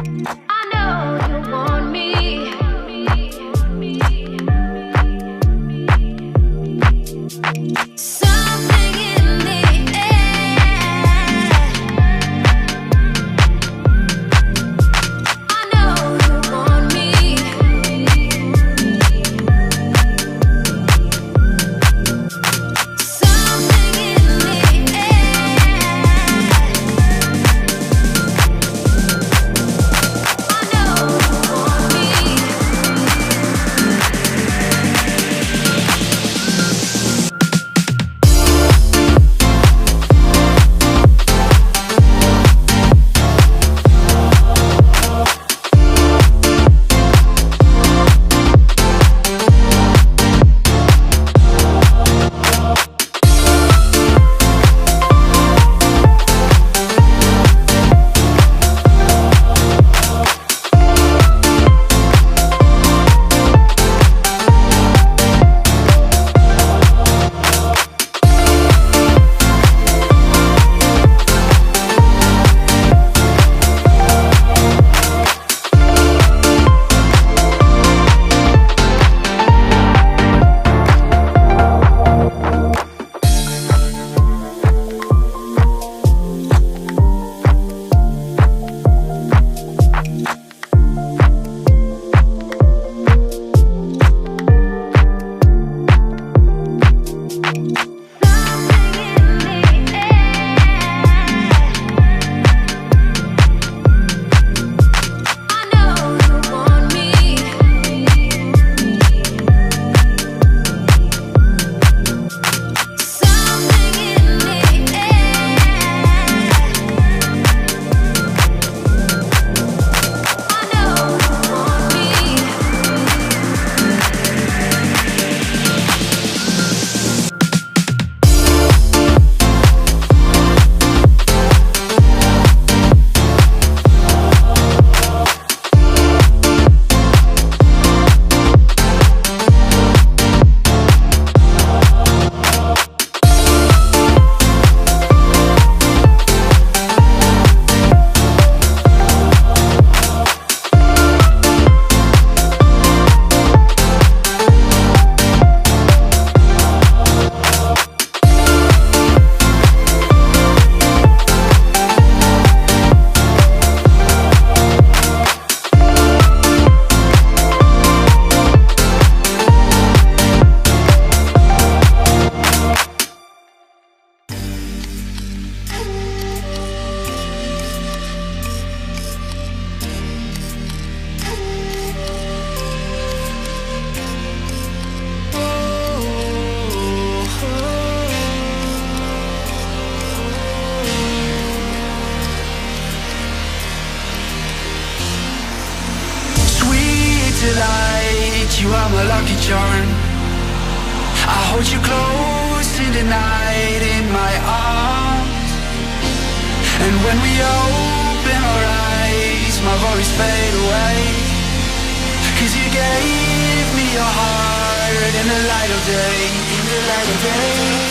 I know you want me. Something in the air. I know you want me. Something in the air. I know you want me. Delight, you are my lucky charm. I hold you close in the night in my arms. And when we open our eyes, my worries fade away. 'Cause you gave me your heart in the light of day, in the light of day.